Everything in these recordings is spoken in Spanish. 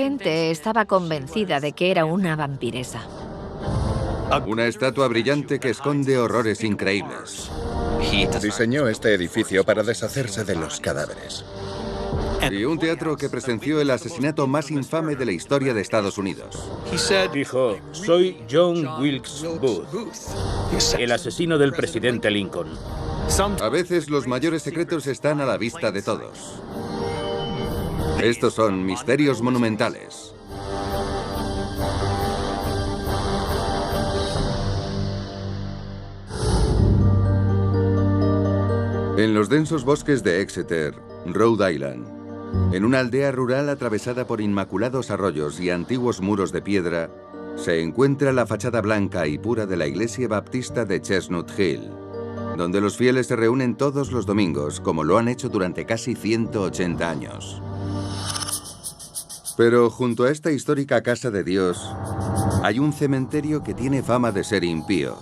gente estaba convencida de que era una vampiresa. Una estatua brillante que esconde horrores increíbles. Diseñó este edificio para deshacerse de los cadáveres. Y un teatro que presenció el asesinato más infame de la historia de Estados Unidos. Dijo, soy John Wilkes Booth, el asesino del presidente Lincoln. A veces los mayores secretos están a la vista de todos. Estos son misterios monumentales. En los densos bosques de Exeter, Rhode Island, en una aldea rural atravesada por inmaculados arroyos y antiguos muros de piedra, se encuentra la fachada blanca y pura de la iglesia baptista de Chestnut Hill, donde los fieles se reúnen todos los domingos, como lo han hecho durante casi 180 años. Pero junto a esta histórica casa de Dios, hay un cementerio que tiene fama de ser impío.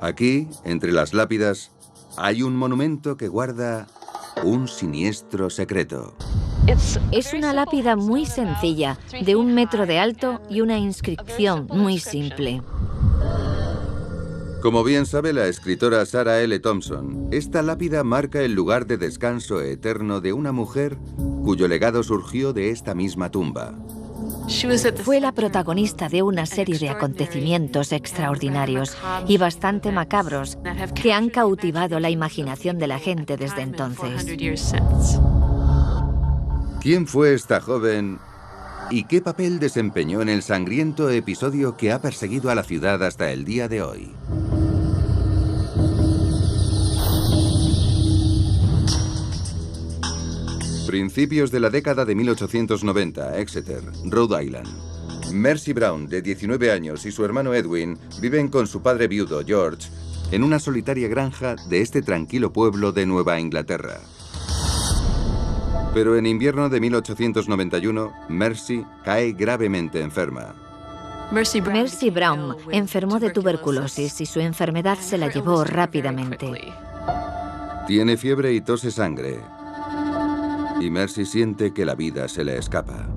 Aquí, entre las lápidas, hay un monumento que guarda un siniestro secreto. Es una lápida muy sencilla, de 1 metro de alto y una inscripción muy simple. Como bien sabe la escritora Sarah L. Thompson, esta lápida marca el lugar de descanso eterno de una mujer cuyo legado surgió de esta misma tumba. Fue la protagonista de una serie de acontecimientos extraordinarios y bastante macabros que han cautivado la imaginación de la gente desde entonces. ¿Quién fue esta joven y qué papel desempeñó en el sangriento episodio que ha perseguido a la ciudad hasta el día de hoy? Principios de la década de 1890, Exeter, Rhode Island. Mercy Brown, de 19 años, y su hermano Edwin viven con su padre viudo, George, en una solitaria granja de este tranquilo pueblo de Nueva Inglaterra. Pero en invierno de 1891, Mercy cae gravemente enferma. Mercy Brown enfermó de tuberculosis y su enfermedad se la llevó rápidamente. Tiene fiebre y tose sangre. Y Mercy siente que la vida se le escapa.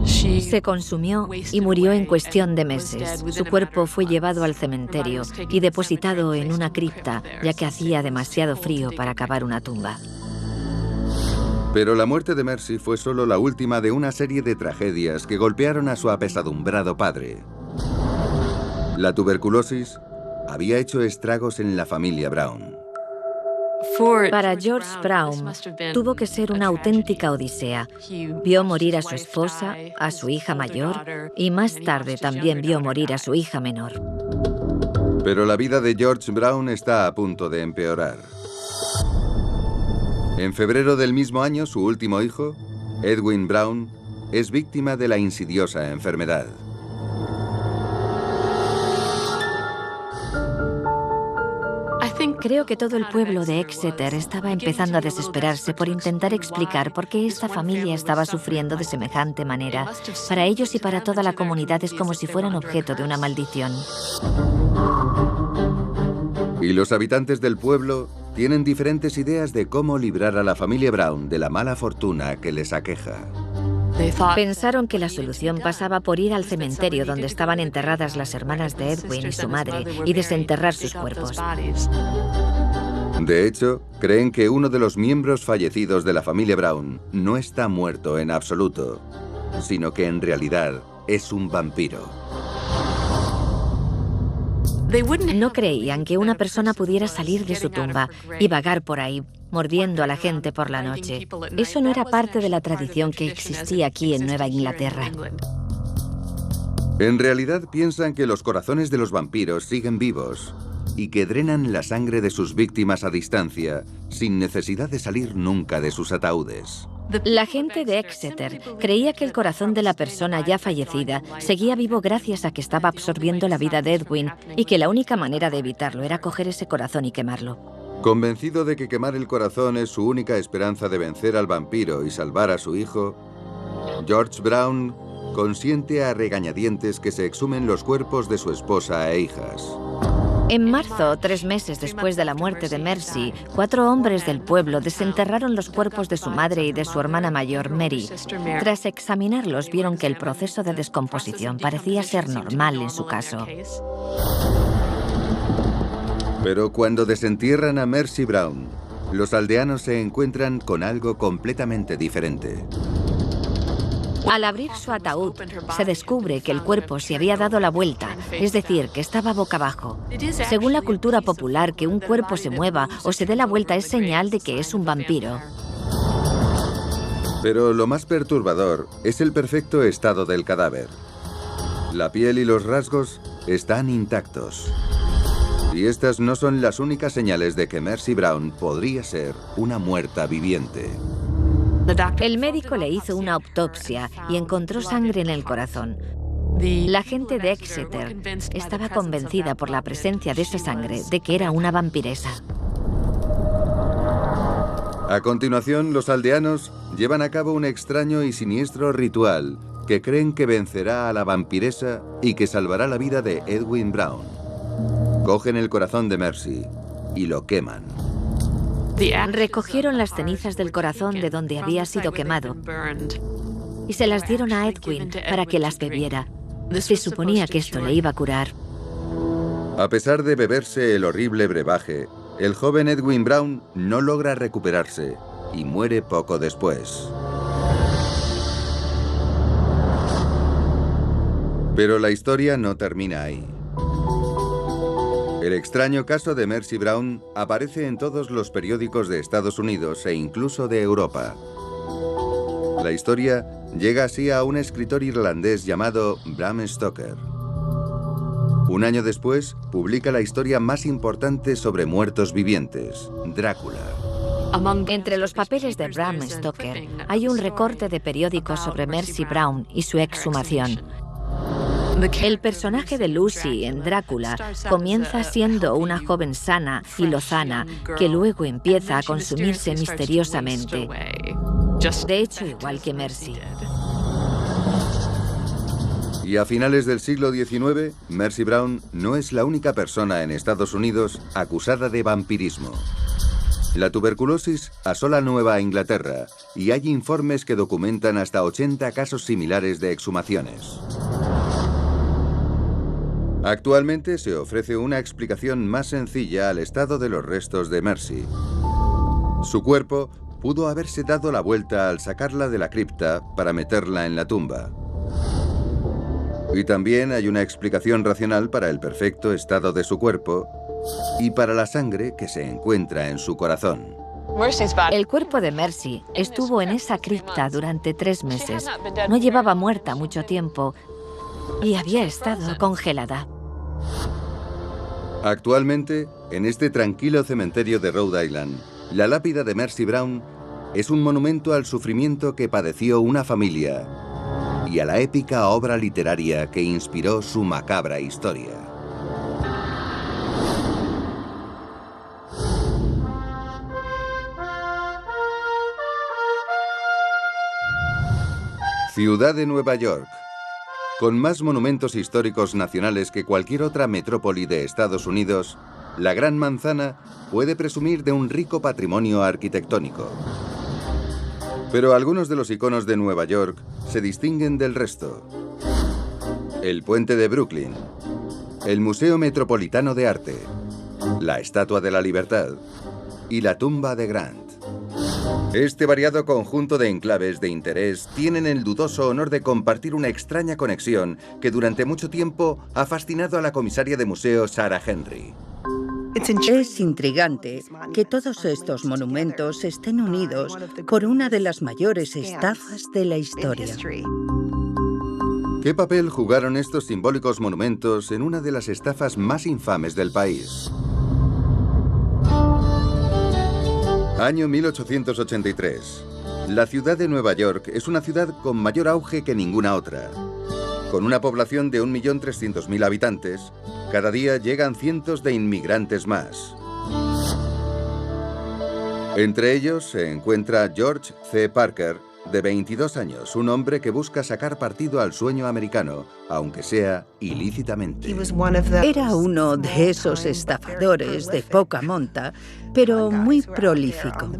Se consumió y murió en cuestión de meses. Su cuerpo fue llevado al cementerio y depositado en una cripta, ya que hacía demasiado frío para cavar una tumba. Pero la muerte de Mercy fue solo la última de una serie de tragedias que golpearon a su apesadumbrado padre. La tuberculosis había hecho estragos en la familia Brown. Para George Brown, tuvo que ser una auténtica odisea. Vio morir a su esposa, a su hija mayor, y más tarde también vio morir a su hija menor. Pero la vida de George Brown está a punto de empeorar. En febrero del mismo año, su último hijo, Edwin Brown, es víctima de la insidiosa enfermedad. Creo que todo el pueblo de Exeter estaba empezando a desesperarse por intentar explicar por qué esta familia estaba sufriendo de semejante manera. Para ellos y para toda la comunidad es como si fueran objeto de una maldición. Y los habitantes del pueblo tienen diferentes ideas de cómo librar a la familia Brown de la mala fortuna que les aqueja. Pensaron que la solución pasaba por ir al cementerio donde estaban enterradas las hermanas de Edwin y su madre y desenterrar sus cuerpos. De hecho, creen que uno de los miembros fallecidos de la familia Brown no está muerto en absoluto, sino que en realidad es un vampiro. No creían que una persona pudiera salir de su tumba y vagar por ahí, mordiendo a la gente por la noche. Eso no era parte de la tradición que existía aquí en Nueva Inglaterra. En realidad piensan que los corazones de los vampiros siguen vivos y que drenan la sangre de sus víctimas a distancia, sin necesidad de salir nunca de sus ataúdes. La gente de Exeter creía que el corazón de la persona ya fallecida seguía vivo gracias a que estaba absorbiendo la vida de Edwin y que la única manera de evitarlo era coger ese corazón y quemarlo. Convencido de que quemar el corazón es su única esperanza de vencer al vampiro y salvar a su hijo, George Brown consiente a regañadientes que se exhumen los cuerpos de su esposa e hijas. En marzo, 3 meses después de la muerte de Mercy, 4 hombres del pueblo desenterraron los cuerpos de su madre y de su hermana mayor, Mary. Tras examinarlos, vieron que el proceso de descomposición parecía ser normal en su caso. Pero cuando desentierran a Mercy Brown, los aldeanos se encuentran con algo completamente diferente. Al abrir su ataúd, se descubre que el cuerpo se había dado la vuelta, es decir, que estaba boca abajo. Según la cultura popular, que un cuerpo se mueva o se dé la vuelta es señal de que es un vampiro. Pero lo más perturbador es el perfecto estado del cadáver. La piel y los rasgos están intactos. Y estas no son las únicas señales de que Mercy Brown podría ser una muerta viviente. El médico le hizo una autopsia y encontró sangre en el corazón. La gente de Exeter estaba convencida por la presencia de esa sangre de que era una vampiresa. A continuación, los aldeanos llevan a cabo un extraño y siniestro ritual que creen que vencerá a la vampiresa y que salvará la vida de Edwin Brown. Cogen el corazón de Mercy y lo queman. Recogieron las cenizas del corazón de donde había sido quemado y se las dieron a Edwin para que las bebiera. Se suponía que esto le iba a curar. A pesar de beberse el horrible brebaje, el joven Edwin Brown no logra recuperarse y muere poco después. Pero la historia no termina ahí. El extraño caso de Mercy Brown aparece en todos los periódicos de Estados Unidos e incluso de Europa. La historia llega así a un escritor irlandés llamado Bram Stoker. Un año después, publica la historia más importante sobre muertos vivientes, Drácula. Entre los papeles de Bram Stoker hay un recorte de periódicos sobre Mercy Brown y su exhumación. El personaje de Lucy en Drácula comienza siendo una joven sana y lozana que luego empieza a consumirse misteriosamente. De hecho, igual que Mercy. Y a finales del siglo XIX, Mercy Brown no es la única persona en Estados Unidos acusada de vampirismo. La tuberculosis asola Nueva Inglaterra y hay informes que documentan hasta 80 casos similares de exhumaciones. Actualmente se ofrece una explicación más sencilla al estado de los restos de Mercy. Su cuerpo pudo haberse dado la vuelta al sacarla de la cripta para meterla en la tumba. Y también hay una explicación racional para el perfecto estado de su cuerpo y para la sangre que se encuentra en su corazón. El cuerpo de Mercy estuvo en esa cripta durante 3 meses. No llevaba muerta mucho tiempo y había estado congelada. Actualmente, en este tranquilo cementerio de Rhode Island, la lápida de Mercy Brown es un monumento al sufrimiento que padeció una familia y a la épica obra literaria que inspiró su macabra historia. Ciudad de Nueva York. Con más monumentos históricos nacionales que cualquier otra metrópoli de Estados Unidos, la Gran Manzana puede presumir de un rico patrimonio arquitectónico. Pero algunos de los iconos de Nueva York se distinguen del resto. El Puente de Brooklyn, el Museo Metropolitano de Arte, la Estatua de la Libertad y la Tumba de Grant. Este variado conjunto de enclaves de interés tienen el dudoso honor de compartir una extraña conexión que durante mucho tiempo ha fascinado a la comisaria de museo Sarah Henry. Es intrigante que todos estos monumentos estén unidos por una de las mayores estafas de la historia. ¿Qué papel jugaron estos simbólicos monumentos en una de las estafas más infames del país? Año 1883. La ciudad de Nueva York es una ciudad con mayor auge que ninguna otra. Con una población de 1.300.000 habitantes, cada día llegan cientos de inmigrantes más. Entre ellos se encuentra George C. Parker, de 22 años, un hombre que busca sacar partido al sueño americano, aunque sea ilícitamente. Era uno de esos estafadores de poca monta, pero muy prolífico.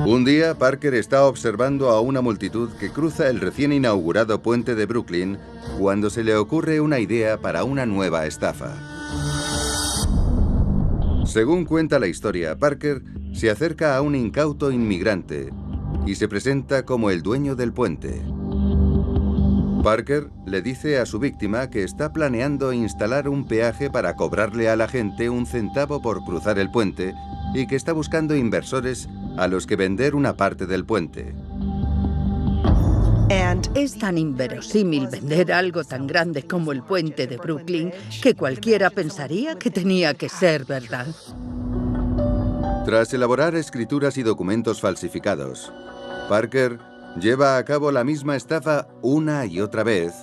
Un día, Parker está observando a una multitud que cruza el recién inaugurado puente de Brooklyn cuando se le ocurre una idea para una nueva estafa. Según cuenta la historia, Parker se acerca a un incauto inmigrante y se presenta como el dueño del puente. Parker le dice a su víctima que está planeando instalar un peaje para cobrarle a la gente un centavo por cruzar el puente y que está buscando inversores a los que vender una parte del puente. Es tan inverosímil vender algo tan grande como el puente de Brooklyn que cualquiera pensaría que tenía que ser verdad. Tras elaborar escrituras y documentos falsificados, Parker lleva a cabo la misma estafa una y otra vez,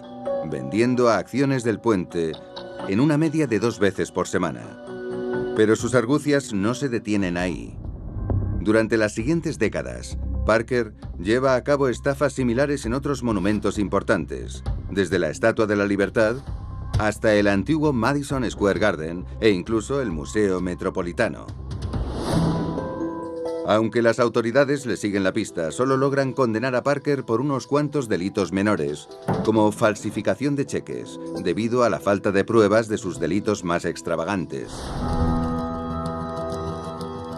vendiendo acciones del puente en una media de 2 veces por semana. Pero sus argucias no se detienen ahí. Durante las siguientes décadas, Parker lleva a cabo estafas similares en otros monumentos importantes, desde la Estatua de la Libertad hasta el antiguo Madison Square Garden e incluso el Museo Metropolitano. Aunque las autoridades le siguen la pista, solo logran condenar a Parker por unos cuantos delitos menores, como falsificación de cheques, debido a la falta de pruebas de sus delitos más extravagantes.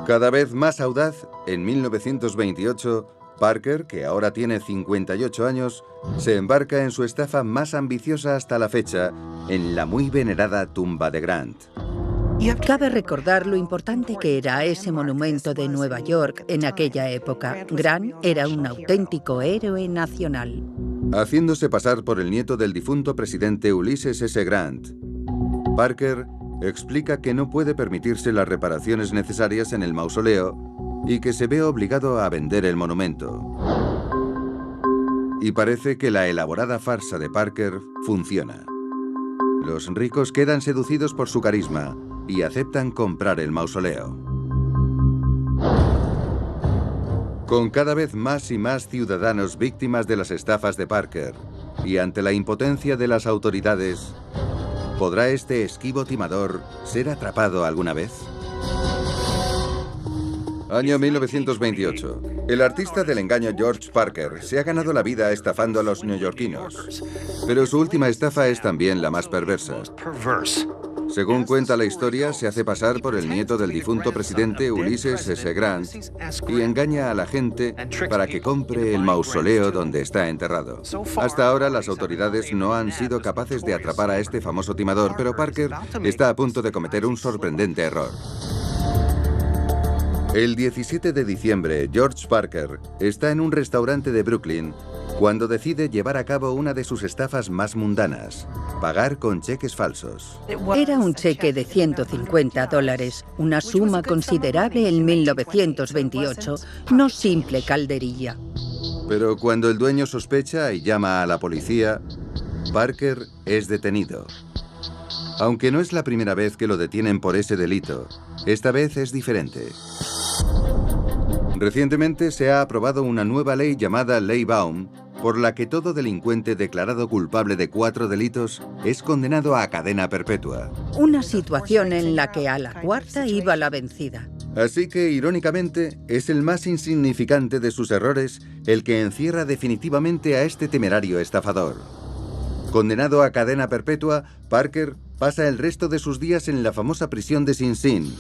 Cada vez más audaz, en 1928, Parker, que ahora tiene 58 años, se embarca en su estafa más ambiciosa hasta la fecha, en la muy venerada tumba de Grant. Cabe recordar lo importante que era ese monumento de Nueva York en aquella época. Grant era un auténtico héroe nacional. Haciéndose pasar por el nieto del difunto presidente Ulysses S. Grant, Parker explica que no puede permitirse las reparaciones necesarias en el mausoleo y que se ve obligado a vender el monumento. Y parece que la elaborada farsa de Parker funciona. Los ricos quedan seducidos por su carisma y aceptan comprar el mausoleo. Con cada vez más y más ciudadanos víctimas de las estafas de Parker y ante la impotencia de las autoridades, ¿podrá este esquivo timador ser atrapado alguna vez? Año 1928. El artista del engaño George Parker se ha ganado la vida estafando a los neoyorquinos. Pero su última estafa es también la más perversa. Según cuenta la historia, se hace pasar por el nieto del difunto presidente Ulysses S. Grant y engaña a la gente para que compre el mausoleo donde está enterrado. Hasta ahora las autoridades no han sido capaces de atrapar a este famoso timador, pero Parker está a punto de cometer un sorprendente error. El 17 de diciembre, George Parker está en un restaurante de Brooklyn cuando decide llevar a cabo una de sus estafas más mundanas, pagar con cheques falsos. Era un cheque de $150, una suma considerable en 1928, no simple calderilla. Pero cuando el dueño sospecha y llama a la policía, Parker es detenido. Aunque no es la primera vez que lo detienen por ese delito, esta vez es diferente. Recientemente se ha aprobado una nueva ley llamada Ley Baum, por la que todo delincuente declarado culpable de 4 delitos es condenado a cadena perpetua. Una situación en la que a la cuarta iba la vencida. Así que, irónicamente, es el más insignificante de sus errores el que encierra definitivamente a este temerario estafador. Condenado a cadena perpetua, Parker pasa el resto de sus días en la famosa prisión de Sing Sing.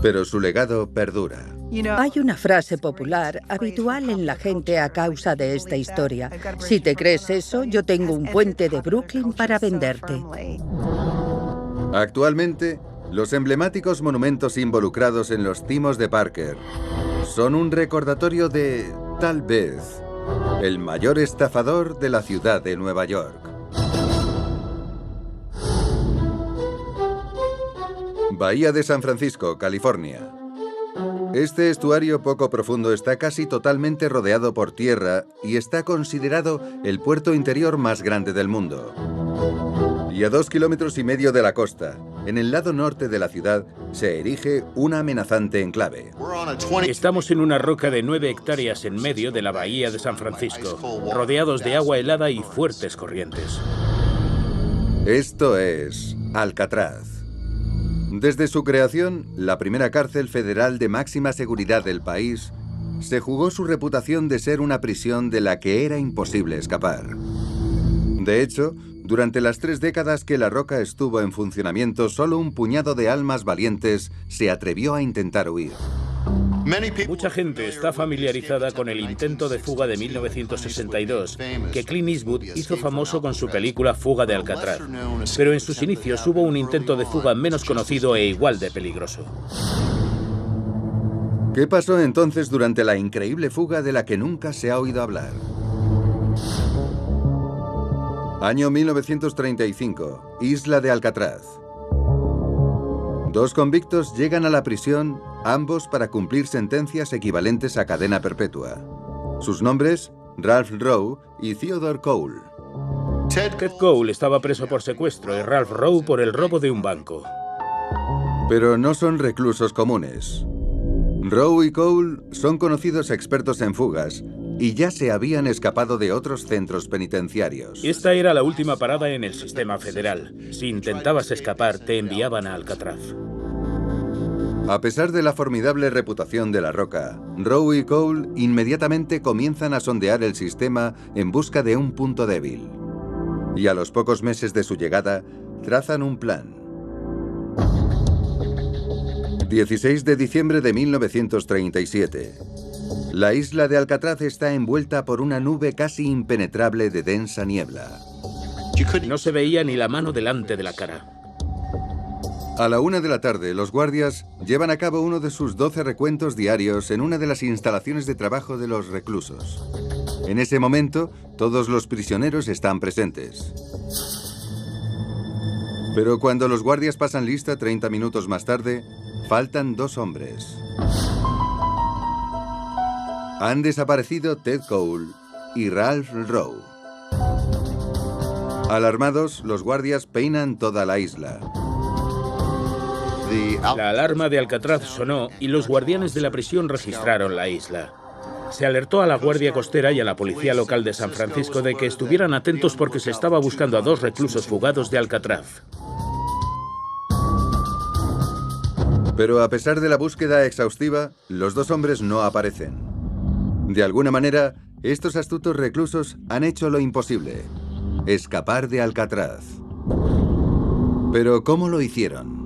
Pero su legado perdura. Hay una frase popular habitual en la gente a causa de esta historia. Si te crees eso, yo tengo un puente de Brooklyn para venderte. Actualmente, los emblemáticos monumentos involucrados en los timos de Parker son un recordatorio de, tal vez, el mayor estafador de la ciudad de Nueva York. Bahía de San Francisco, California. Este estuario poco profundo está casi totalmente rodeado por tierra y está considerado el puerto interior más grande del mundo. Y a 2,5 kilómetros de la costa, en el lado norte de la ciudad, se erige una amenazante enclave. Estamos en una roca de 9 hectáreas en medio de la bahía de San Francisco, rodeados de agua helada y fuertes corrientes. Esto es Alcatraz. Desde su creación, la primera cárcel federal de máxima seguridad del país, se jugó su reputación de ser una prisión de la que era imposible escapar. De hecho, durante las 3 décadas que la roca estuvo en funcionamiento, solo un puñado de almas valientes se atrevió a intentar huir. Mucha gente está familiarizada con el intento de fuga de 1962, que Clint Eastwood hizo famoso con su película Fuga de Alcatraz. Pero en sus inicios hubo un intento de fuga menos conocido e igual de peligroso. ¿Qué pasó entonces durante la increíble fuga de la que nunca se ha oído hablar? Año 1935, Isla de Alcatraz. 2 convictos llegan a la prisión, ambos para cumplir sentencias equivalentes a cadena perpetua. Sus nombres, Ralph Rowe y Theodore Cole. Ted Cole estaba preso por secuestro y Ralph Rowe por el robo de un banco. Pero no son reclusos comunes. Rowe y Cole son conocidos expertos en fugas y ya se habían escapado de otros centros penitenciarios. Esta era la última parada en el sistema federal. Si intentabas escapar, te enviaban a Alcatraz. A pesar de la formidable reputación de la roca, Rowe y Cole inmediatamente comienzan a sondear el sistema en busca de un punto débil. Y a los pocos meses de su llegada, trazan un plan. 16 de diciembre de 1937. La isla de Alcatraz está envuelta por una nube casi impenetrable de densa niebla. No se veía ni la mano delante de la cara. A la 1 de la tarde, los guardias llevan a cabo uno de sus 12 recuentos diarios en una de las instalaciones de trabajo de los reclusos. En ese momento, todos los prisioneros están presentes. Pero cuando los guardias pasan lista 30 minutos más tarde, faltan 2 hombres. Han desaparecido Ted Cole y Ralph Rowe. Alarmados, los guardias peinan toda la isla. La alarma de Alcatraz sonó y los guardianes de la prisión registraron la isla. Se alertó a la Guardia Costera y a la policía local de San Francisco de que estuvieran atentos porque se estaba buscando a 2 reclusos fugados de Alcatraz. Pero a pesar de la búsqueda exhaustiva, los 2 hombres no aparecen. De alguna manera, estos astutos reclusos han hecho lo imposible: escapar de Alcatraz. Pero ¿cómo lo hicieron?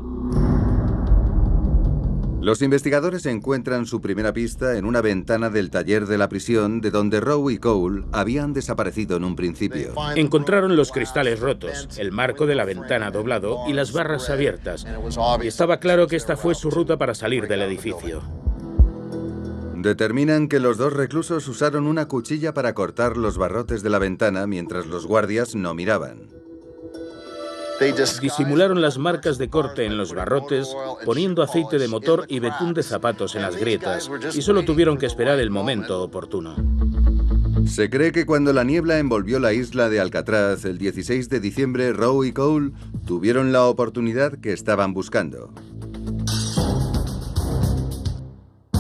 Los investigadores encuentran su primera pista en una ventana del taller de la prisión de donde Rowe y Cole habían desaparecido en un principio. Encontraron los cristales rotos, el marco de la ventana doblado y las barras abiertas. Y estaba claro que esta fue su ruta para salir del edificio. Determinan que los 2 reclusos usaron una cuchilla para cortar los barrotes de la ventana mientras los guardias no miraban. Disimularon las marcas de corte en los barrotes, poniendo aceite de motor y betún de zapatos en las grietas, y solo tuvieron que esperar el momento oportuno. Se cree que cuando la niebla envolvió la isla de Alcatraz el 16 de diciembre, Rowe y Cole tuvieron la oportunidad que estaban buscando.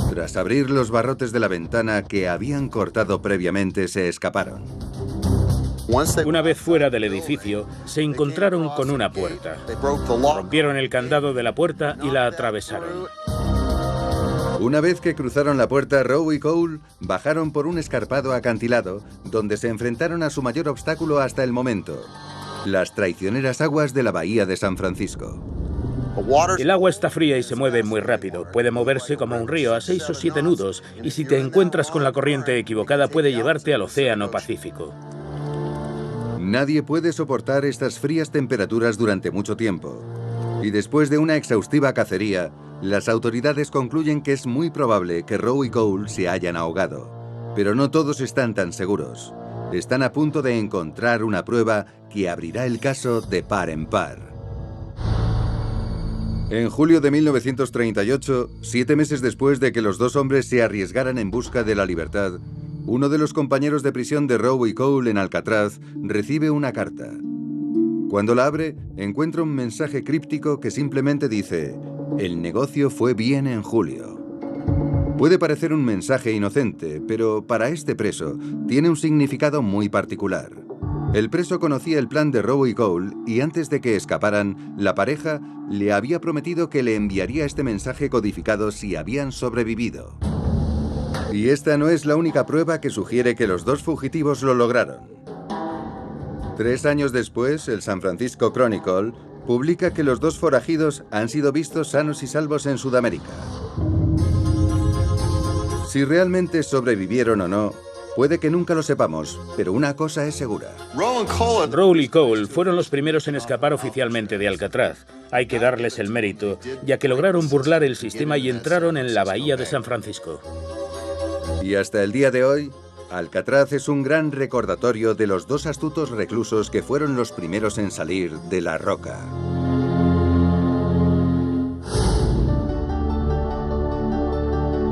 Tras abrir los barrotes de la ventana que habían cortado previamente, se escaparon. Una vez fuera del edificio, se encontraron con una puerta. Rompieron el candado de la puerta y la atravesaron. Una vez que cruzaron la puerta, Rowe y Cole bajaron por un escarpado acantilado, donde se enfrentaron a su mayor obstáculo hasta el momento: las traicioneras aguas de la bahía de San Francisco. El agua está fría y se mueve muy rápido. Puede moverse como un río a 6 o 7 nudos, y si te encuentras con la corriente equivocada puede llevarte al Océano Pacífico. Nadie puede soportar estas frías temperaturas durante mucho tiempo. Y después de una exhaustiva cacería, las autoridades concluyen que es muy probable que Rowe y Cole se hayan ahogado. Pero no todos están tan seguros. Están a punto de encontrar una prueba que abrirá el caso de par en par. En julio de 1938, 7 meses después de que los 2 hombres se arriesgaran en busca de la libertad, uno de los compañeros de prisión de Rowe y Cole en Alcatraz recibe una carta. Cuando la abre, encuentra un mensaje críptico que simplemente dice: "El negocio fue bien en julio". Puede parecer un mensaje inocente, pero para este preso tiene un significado muy particular. El preso conocía el plan de Rowe y Cole y antes de que escaparan, la pareja le había prometido que le enviaría este mensaje codificado si habían sobrevivido. Y esta no es la única prueba que sugiere que los dos fugitivos lo lograron. 3 años después, el San Francisco Chronicle publica que los dos forajidos han sido vistos sanos y salvos en Sudamérica. Si realmente sobrevivieron o no, puede que nunca lo sepamos, pero una cosa es segura. Rowe y Cole fueron los primeros en escapar oficialmente de Alcatraz. Hay que darles el mérito, ya que lograron burlar el sistema y entraron en la bahía de San Francisco. Y hasta el día de hoy, Alcatraz es un gran recordatorio de los dos astutos reclusos que fueron los primeros en salir de la roca.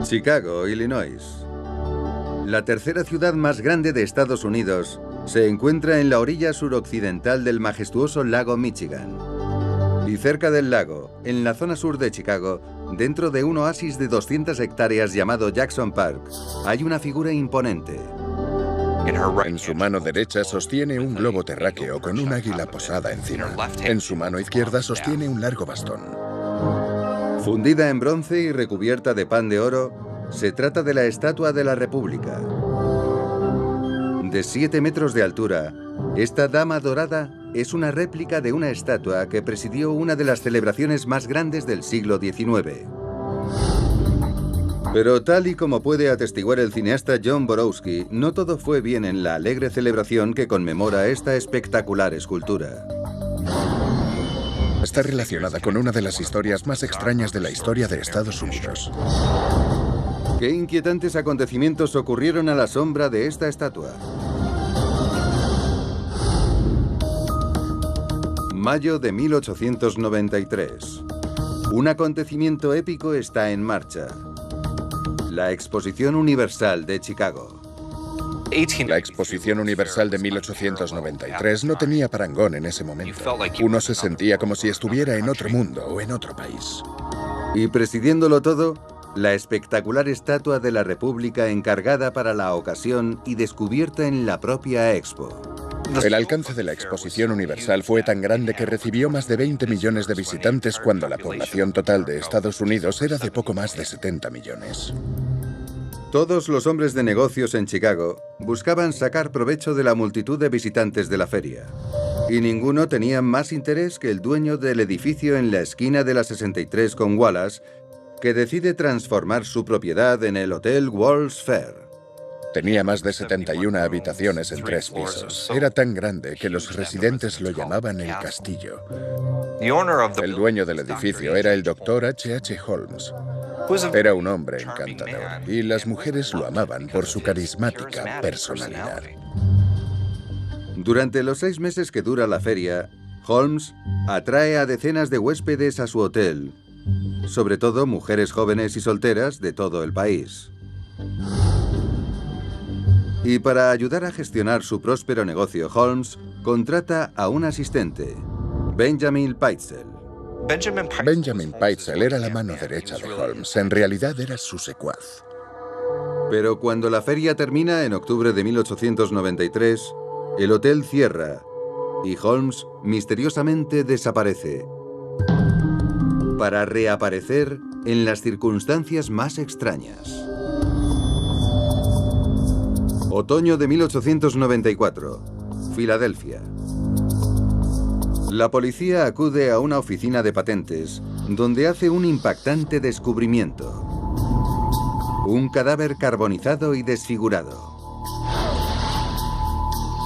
Chicago, Illinois. La tercera ciudad más grande de Estados Unidos se encuentra en la orilla suroccidental del majestuoso lago Michigan. Y cerca del lago, en la zona sur de Chicago, dentro de un oasis de 200 hectáreas llamado Jackson Park, hay una figura imponente. En su mano derecha sostiene un globo terráqueo con un águila posada encima. En su mano izquierda sostiene un largo bastón. Fundida en bronce y recubierta de pan de oro, se trata de la Estatua de la República. De 7 metros de altura, esta dama dorada es una réplica de una estatua que presidió una de las celebraciones más grandes del siglo XIX. Pero tal y como puede atestiguar el cineasta John Borowski, no todo fue bien en la alegre celebración que conmemora esta espectacular escultura. Está relacionada con una de las historias más extrañas de la historia de Estados Unidos. ¿Qué inquietantes acontecimientos ocurrieron a la sombra de esta estatua? Mayo de 1893. Un acontecimiento épico está en marcha. La Exposición Universal de Chicago. La Exposición Universal de 1893 no tenía parangón en ese momento. Uno se sentía como si estuviera en otro mundo o en otro país. Y presidiéndolo todo, la espectacular estatua de la República encargada para la ocasión y descubierta en la propia Expo. El alcance de la Exposición Universal fue tan grande que recibió más de 20 millones de visitantes cuando la población total de Estados Unidos era de poco más de 70 millones. Todos los hombres de negocios en Chicago buscaban sacar provecho de la multitud de visitantes de la feria. Y ninguno tenía más interés que el dueño del edificio en la esquina de la 63 con Wallace, que decide transformar su propiedad en el Hotel World's Fair. Tenía más de 71 habitaciones en 3 pisos. Era tan grande que los residentes lo llamaban el castillo. El dueño del edificio era el Dr. H.H. Holmes. Era un hombre encantador y las mujeres lo amaban por su carismática personalidad. Durante los 6 meses que dura la feria, Holmes atrae a decenas de huéspedes a su hotel, sobre todo mujeres jóvenes y solteras de todo el país. Y para ayudar a gestionar su próspero negocio, Holmes contrata a un asistente, Benjamin Pitezel. Benjamin Pitezel era la mano derecha de Holmes. En realidad era su secuaz. Pero cuando la feria termina en octubre de 1893, el hotel cierra y Holmes misteriosamente desaparece, para reaparecer en las circunstancias más extrañas. Otoño de 1894, Filadelfia. La policía acude a una oficina de patentes, donde hace un impactante descubrimiento. Un cadáver carbonizado y desfigurado.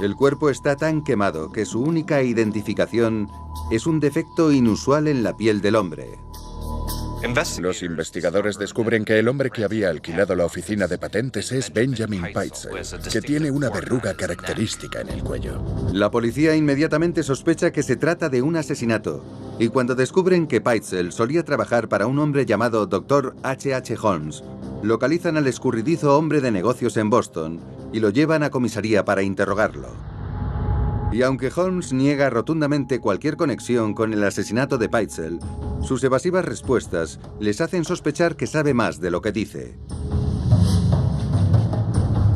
El cuerpo está tan quemado que su única identificación es un defecto inusual en la piel del hombre. Los investigadores descubren que el hombre que había alquilado la oficina de patentes es Benjamin Pitezel, que tiene una verruga característica en el cuello. La policía inmediatamente sospecha que se trata de un asesinato, y cuando descubren que Pitezel solía trabajar para un hombre llamado Dr. H.H. Holmes, localizan al escurridizo hombre de negocios en Boston y lo llevan a comisaría para interrogarlo. Y aunque Holmes niega rotundamente cualquier conexión con el asesinato de Peitzel, sus evasivas respuestas les hacen sospechar que sabe más de lo que dice.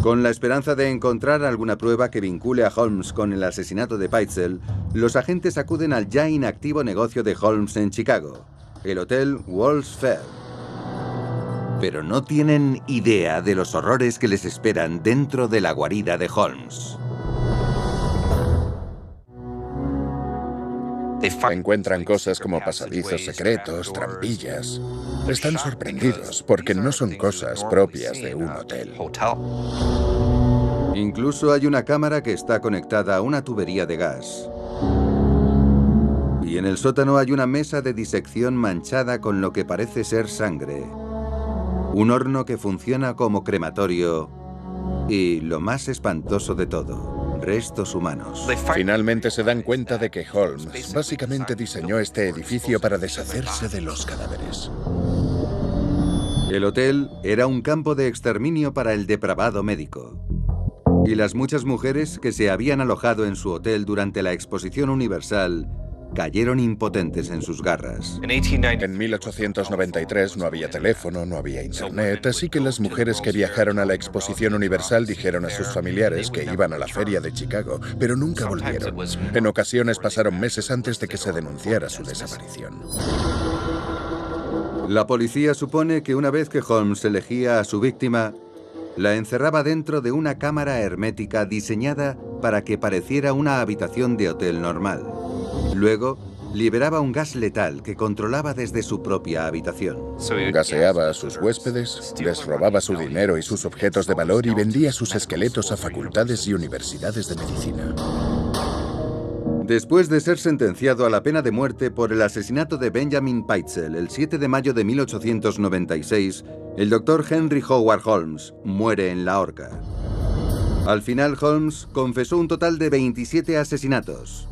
Con la esperanza de encontrar alguna prueba que vincule a Holmes con el asesinato de Peitzel, los agentes acuden al ya inactivo negocio de Holmes en Chicago, el Hotel World's Fair. Pero no tienen idea de los horrores que les esperan dentro de la guarida de Holmes. Encuentran cosas como pasadizos secretos, trampillas. Están sorprendidos porque no son cosas propias de un hotel. Incluso hay una cámara que está conectada a una tubería de gas. Y en el sótano hay una mesa de disección manchada con lo que parece ser sangre. Un horno que funciona como crematorio. Y lo más espantoso de todo, restos humanos. Finalmente se dan cuenta de que Holmes básicamente diseñó este edificio para deshacerse de los cadáveres. El hotel era un campo de exterminio para el depravado médico. Y las muchas mujeres que se habían alojado en su hotel durante la Exposición Universal cayeron impotentes en sus garras. En 1893 no había teléfono, no había internet, así que las mujeres que viajaron a la Exposición Universal dijeron a sus familiares que iban a la feria de Chicago, pero nunca volvieron. En ocasiones pasaron meses antes de que se denunciara su desaparición. La policía supone que una vez que Holmes elegía a su víctima, la encerraba dentro de una cámara hermética diseñada para que pareciera una habitación de hotel normal. Luego, liberaba un gas letal que controlaba desde su propia habitación. Gaseaba a sus huéspedes, les robaba su dinero y sus objetos de valor y vendía sus esqueletos a facultades y universidades de medicina. Después de ser sentenciado a la pena de muerte por el asesinato de Benjamin Peitzel el 7 de mayo de 1896, el doctor Henry Howard Holmes muere en la horca. Al final, Holmes confesó un total de 27 asesinatos.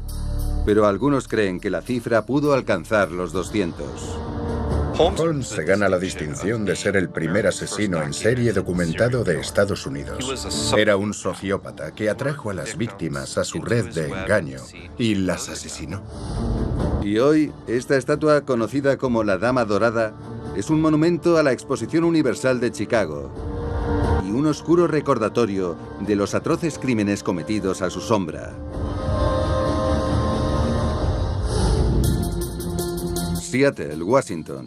Pero algunos creen que la cifra pudo alcanzar los 200. Holmes se gana la distinción de ser el primer asesino en serie documentado de Estados Unidos. Era un sociópata que atrajo a las víctimas a su red de engaño y las asesinó. Y hoy, esta estatua, conocida como la Dama Dorada, es un monumento a la Exposición Universal de Chicago y un oscuro recordatorio de los atroces crímenes cometidos a su sombra. Seattle, Washington.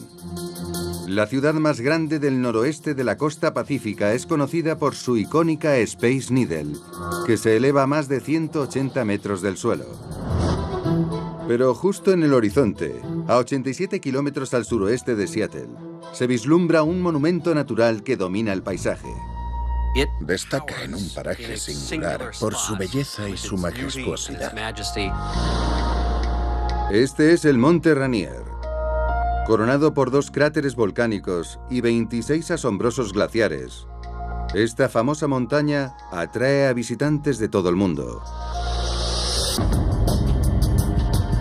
La ciudad más grande del noroeste de la costa pacífica es conocida por su icónica Space Needle, que se eleva a más de 180 metros del suelo. Pero justo en el horizonte, a 87 kilómetros al suroeste de Seattle, se vislumbra un monumento natural que domina el paisaje. Destaca en un paraje singular por su belleza y su majestuosidad. Este es el Monte Rainier. Coronado por 2 cráteres volcánicos y 26 asombrosos glaciares, esta famosa montaña atrae a visitantes de todo el mundo.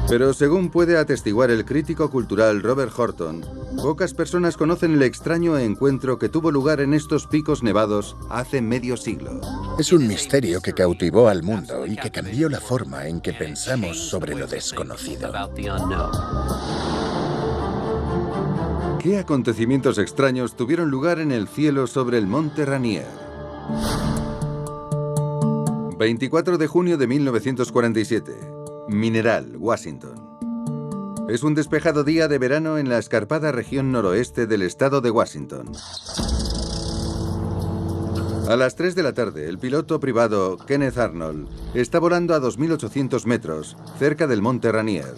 Pero según puede atestiguar el crítico cultural Robert Horton, pocas personas conocen el extraño encuentro que tuvo lugar en estos picos nevados hace medio siglo. Es un misterio que cautivó al mundo y que cambió la forma en que pensamos sobre lo desconocido. ¿Qué acontecimientos extraños tuvieron lugar en el cielo sobre el Monte Rainier? 24 de junio de 1947. Mineral, Washington. Es un despejado día de verano en la escarpada región noroeste del estado de Washington. A las 3 de la tarde, el piloto privado Kenneth Arnold está volando a 2.800 metros, cerca del Monte Rainier,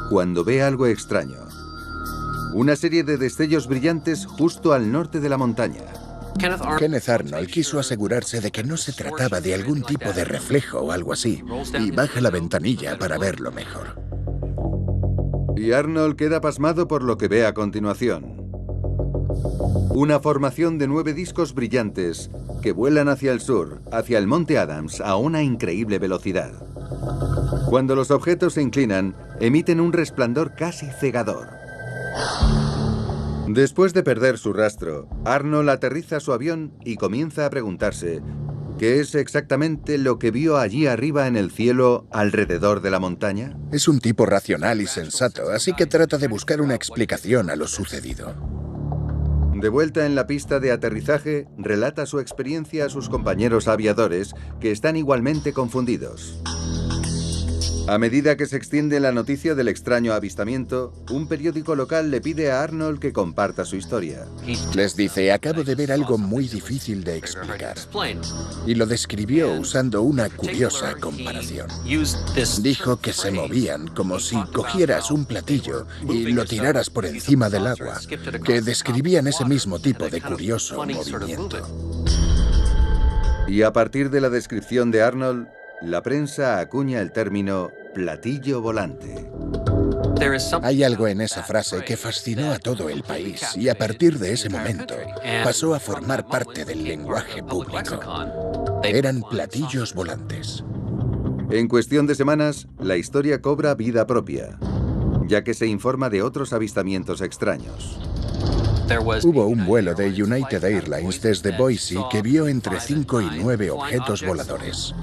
cuando ve algo extraño. Una serie de destellos brillantes justo al norte de la montaña. Kenneth Arnold quiso asegurarse de que no se trataba de algún tipo de reflejo o algo así, y baja la ventanilla para verlo mejor. Y Arnold queda pasmado por lo que ve a continuación. Una formación de 9 discos brillantes que vuelan hacia el sur, hacia el Monte Adams, a una increíble velocidad. Cuando los objetos se inclinan, emiten un resplandor casi cegador. Después de perder su rastro, Arnold aterriza su avión y comienza a preguntarse ¿Qué es exactamente lo que vio allí arriba en el cielo alrededor de la montaña? Es un tipo racional y sensato, así que trata de buscar una explicación a lo sucedido. De vuelta en la pista de aterrizaje, relata su experiencia a sus compañeros aviadores, que están igualmente confundidos. A medida que se extiende la noticia del extraño avistamiento, un periódico local le pide a Arnold que comparta su historia. Les dice, acabo de ver algo muy difícil de explicar. Y lo describió usando una curiosa comparación. Dijo que se movían como si cogieras un platillo y lo tiraras por encima del agua, que describían ese mismo tipo de curioso movimiento. Y a partir de la descripción de Arnold, la prensa acuña el término platillo volante. Hay algo en esa frase que fascinó a todo el país y a partir de ese momento pasó a formar parte del lenguaje público. Eran platillos volantes. En cuestión de semanas, la historia cobra vida propia, ya que se informa de otros avistamientos extraños. Hubo un vuelo de United Airlines desde Boise que vio entre 5 y 9 objetos voladores.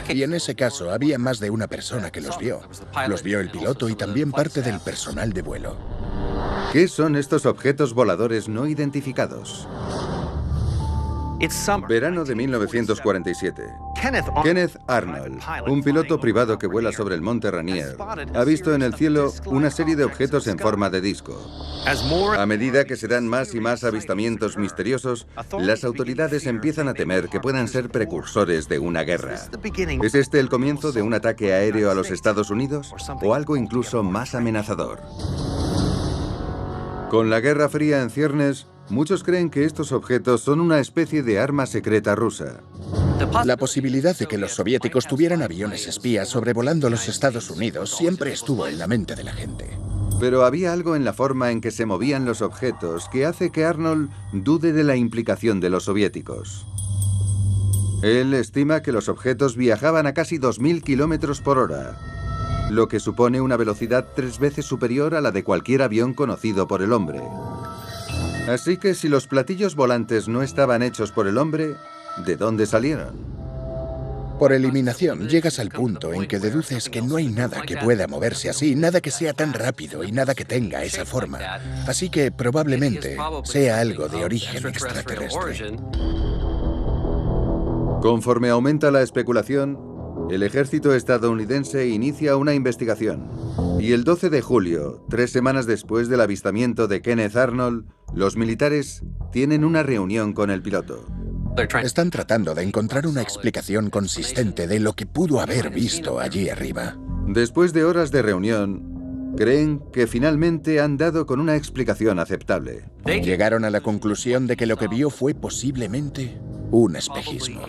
Y en ese caso había más de una persona que los vio. Los vio el piloto y también parte del personal de vuelo. ¿Qué son estos objetos voladores no identificados? Verano de 1947. Kenneth Arnold, un piloto privado que vuela sobre el monte Rainier, ha visto en el cielo una serie de objetos en forma de disco. A medida que se dan más y más avistamientos misteriosos, las autoridades empiezan a temer que puedan ser precursores de una guerra. ¿Es este el comienzo de un ataque aéreo a los Estados Unidos? ¿O algo incluso más amenazador? Con la Guerra Fría en ciernes, muchos creen que estos objetos son una especie de arma secreta rusa. La posibilidad de que los soviéticos tuvieran aviones espías sobrevolando los Estados Unidos siempre estuvo en la mente de la gente. Pero había algo en la forma en que se movían los objetos que hace que Arnold dude de la implicación de los soviéticos. Él estima que los objetos viajaban a casi 2000 kilómetros por hora, lo que supone una velocidad 3 veces superior a la de cualquier avión conocido por el hombre. Así que si los platillos volantes no estaban hechos por el hombre, ¿de dónde salieron? Por eliminación, llegas al punto en que deduces que no hay nada que pueda moverse así, nada que sea tan rápido y nada que tenga esa forma. Así que probablemente sea algo de origen extraterrestre. Conforme aumenta la especulación, el ejército estadounidense inicia una investigación. Y el 12 de julio, 3 semanas después del avistamiento de Kenneth Arnold, los militares tienen una reunión con el piloto. Están tratando de encontrar una explicación consistente de lo que pudo haber visto allí arriba. Después de horas de reunión, creen que finalmente han dado con una explicación aceptable. Llegaron a la conclusión de que lo que vio fue posiblemente un espejismo.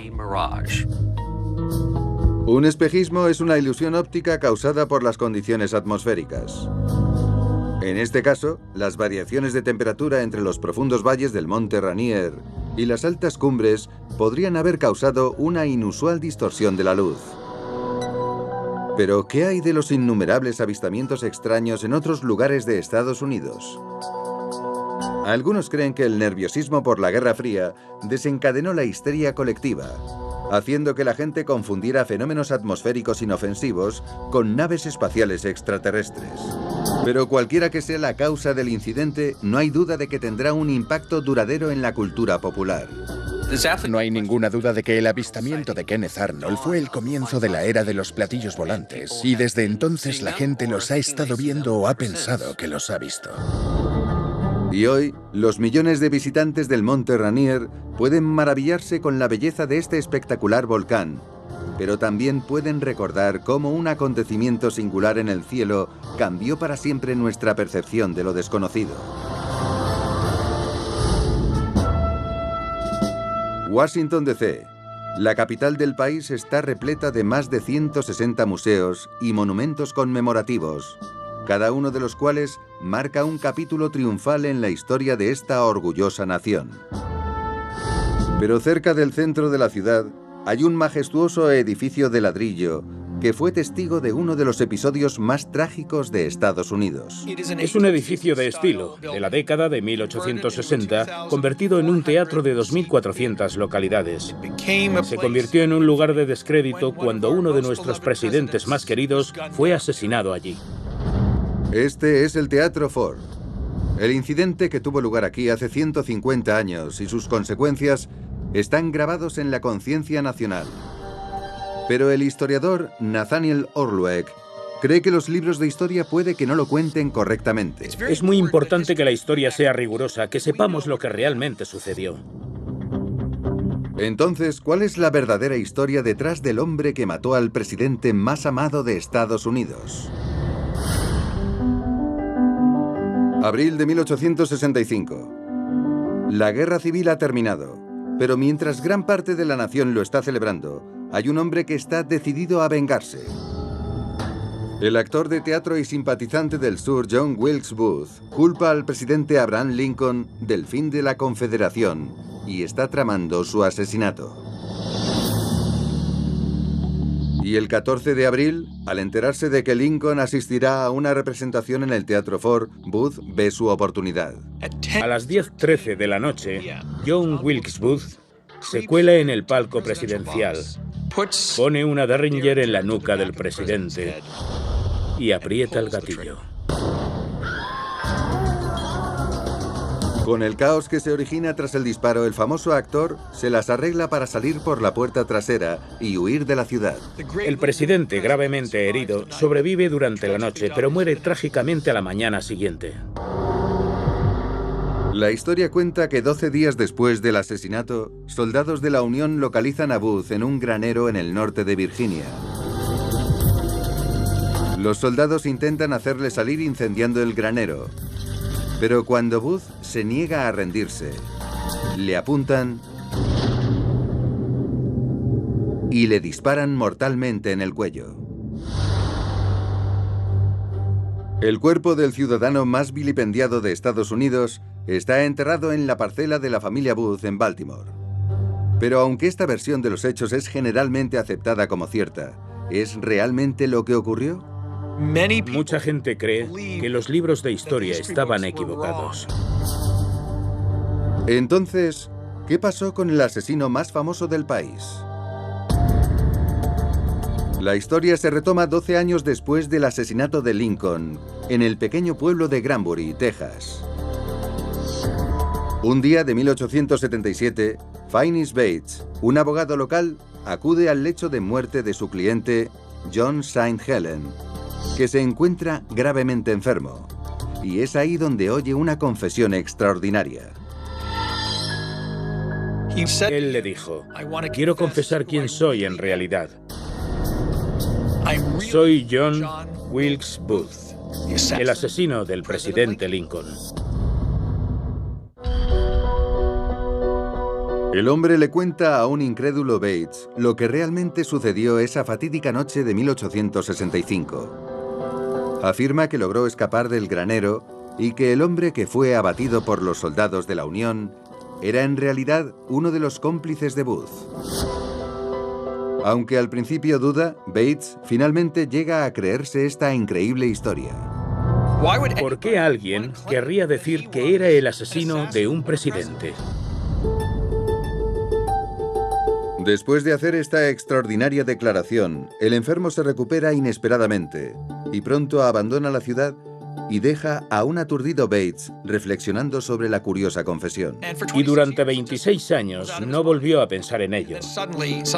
Un espejismo es una ilusión óptica causada por las condiciones atmosféricas. En este caso, las variaciones de temperatura entre los profundos valles del monte Rainier y las altas cumbres podrían haber causado una inusual distorsión de la luz. Pero, ¿qué hay de los innumerables avistamientos extraños en otros lugares de Estados Unidos? Algunos creen que el nerviosismo por la Guerra Fría desencadenó la histeria colectiva, haciendo que la gente confundiera fenómenos atmosféricos inofensivos con naves espaciales extraterrestres. Pero cualquiera que sea la causa del incidente, no hay duda de que tendrá un impacto duradero en la cultura popular. No hay ninguna duda de que el avistamiento de Kenneth Arnold fue el comienzo de la era de los platillos volantes, y desde entonces la gente los ha estado viendo o ha pensado que los ha visto. Y hoy, los millones de visitantes del monte Rainier pueden maravillarse con la belleza de este espectacular volcán, pero también pueden recordar cómo un acontecimiento singular en el cielo cambió para siempre nuestra percepción de lo desconocido. Washington, D.C., la capital del país, está repleta de más de 160 museos y monumentos conmemorativos, cada uno de los cuales marca un capítulo triunfal en la historia de esta orgullosa nación. Pero cerca del centro de la ciudad hay un majestuoso edificio de ladrillo que fue testigo de uno de los episodios más trágicos de Estados Unidos. Es un edificio de estilo, de la década de 1860, convertido en un teatro de 2.400 localidades. Se convirtió en un lugar de descrédito cuando uno de nuestros presidentes más queridos fue asesinado allí. Este es el Teatro Ford. El incidente que tuvo lugar aquí hace 150 años y sus consecuencias están grabados en la conciencia nacional. Pero el historiador Nathaniel Orluek cree que los libros de historia puede que no lo cuenten correctamente. Es muy importante que la historia sea rigurosa, que sepamos lo que realmente sucedió. Entonces, ¿cuál es la verdadera historia detrás del hombre que mató al presidente más amado de Estados Unidos? Abril de 1865. La guerra civil ha terminado, pero mientras gran parte de la nación lo está celebrando, hay un hombre que está decidido a vengarse. El actor de teatro y simpatizante del sur, John Wilkes Booth, culpa al presidente Abraham Lincoln del fin de la Confederación y está tramando su asesinato. Y el 14 de abril, al enterarse de que Lincoln asistirá a una representación en el Teatro Ford, Booth ve su oportunidad. A las 10:13 de la noche, John Wilkes Booth se cuela en el palco presidencial, pone una Derringer en la nuca del presidente y aprieta el gatillo. Con el caos que se origina tras el disparo, el famoso actor se las arregla para salir por la puerta trasera y huir de la ciudad. El presidente, gravemente herido, sobrevive durante la noche, pero muere trágicamente a la mañana siguiente. La historia cuenta que 12 días después del asesinato, soldados de la Unión localizan a Booth en un granero en el norte de Virginia. Los soldados intentan hacerle salir incendiando el granero, pero cuando Booth se niega a rendirse, le apuntan y le disparan mortalmente en el cuello. El cuerpo del ciudadano más vilipendiado de Estados Unidos está enterrado en la parcela de la familia Booth en Baltimore. Pero aunque esta versión de los hechos es generalmente aceptada como cierta, ¿es realmente lo que ocurrió? Mucha gente cree que los libros de historia estaban equivocados. Entonces, ¿qué pasó con el asesino más famoso del país? La historia se retoma 12 años después del asesinato de Lincoln, en el pequeño pueblo de Granbury, Texas. Un día de 1877, Phineas Bates, un abogado local, acude al lecho de muerte de su cliente, John St. Helen, que se encuentra gravemente enfermo. Y es ahí donde oye una confesión extraordinaria. Él le dijo: quiero confesar quién soy en realidad. Soy John Wilkes Booth, el asesino del presidente Lincoln. El hombre le cuenta a un incrédulo Bates lo que realmente sucedió esa fatídica noche de 1865. Afirma que logró escapar del granero y que el hombre que fue abatido por los soldados de la Unión era en realidad uno de los cómplices de Booth. Aunque al principio duda, Bates finalmente llega a creerse esta increíble historia. ¿Por qué alguien querría decir que era el asesino de un presidente? Después de hacer esta extraordinaria declaración, el enfermo se recupera inesperadamente y pronto abandona la ciudad y deja a un aturdido Bates reflexionando sobre la curiosa confesión. Y durante 26 años no volvió a pensar en ello,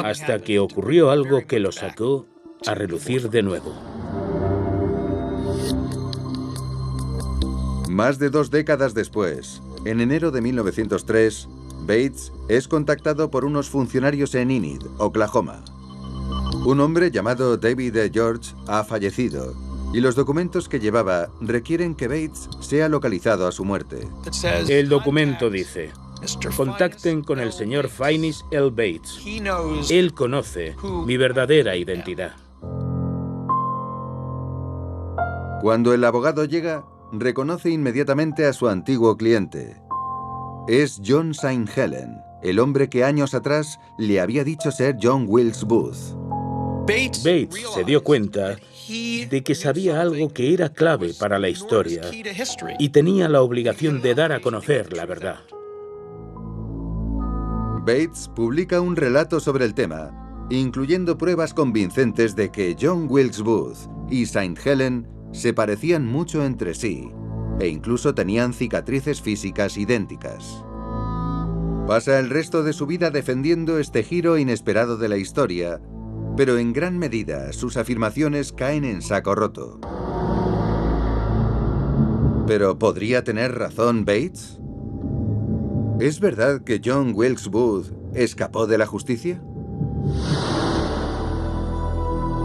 hasta que ocurrió algo que lo sacó a relucir de nuevo. Más de 2 décadas después, en enero de 1903, Bates es contactado por unos funcionarios en Enid, Oklahoma. Un hombre llamado David E. George ha fallecido y los documentos que llevaba requieren que Bates sea localizado a su muerte. El documento dice: contacten con el señor Phineas L. Bates. Él conoce mi verdadera identidad. Cuando el abogado llega, reconoce inmediatamente a su antiguo cliente. Es John St. Helen, el hombre que años atrás le había dicho ser John Wilkes Booth. Bates se dio cuenta de que sabía algo que era clave para la historia y tenía la obligación de dar a conocer la verdad. Bates publica un relato sobre el tema, incluyendo pruebas convincentes de que John Wilkes Booth y St. Helen se parecían mucho entre sí, e incluso tenían cicatrices físicas idénticas. Pasa el resto de su vida defendiendo este giro inesperado de la historia, pero en gran medida sus afirmaciones caen en saco roto. ¿Pero podría tener razón Bates? ¿Es verdad que John Wilkes Booth escapó de la justicia?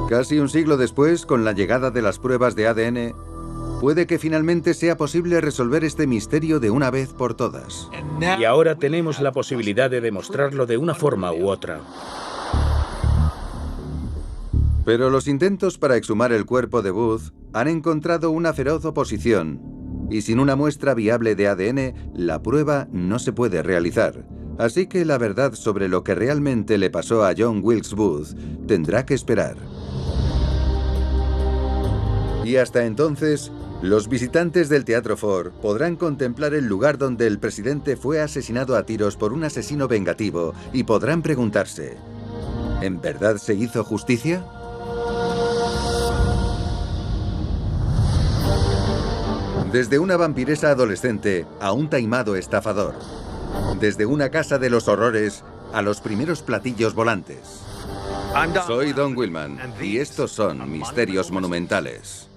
Casi un siglo después, con la llegada de las pruebas de ADN, puede que finalmente sea posible resolver este misterio de una vez por todas. Y ahora tenemos la posibilidad de demostrarlo de una forma u otra. Pero los intentos para exhumar el cuerpo de Booth han encontrado una feroz oposición, y sin una muestra viable de ADN, la prueba no se puede realizar. Así que la verdad sobre lo que realmente le pasó a John Wilkes Booth tendrá que esperar. Y hasta entonces, los visitantes del Teatro Ford podrán contemplar el lugar donde el presidente fue asesinado a tiros por un asesino vengativo y podrán preguntarse, ¿en verdad se hizo justicia? Desde una vampiresa adolescente a un taimado estafador. Desde una casa de los horrores a los primeros platillos volantes. Soy Don Willman y estos son Misterios Monumentales.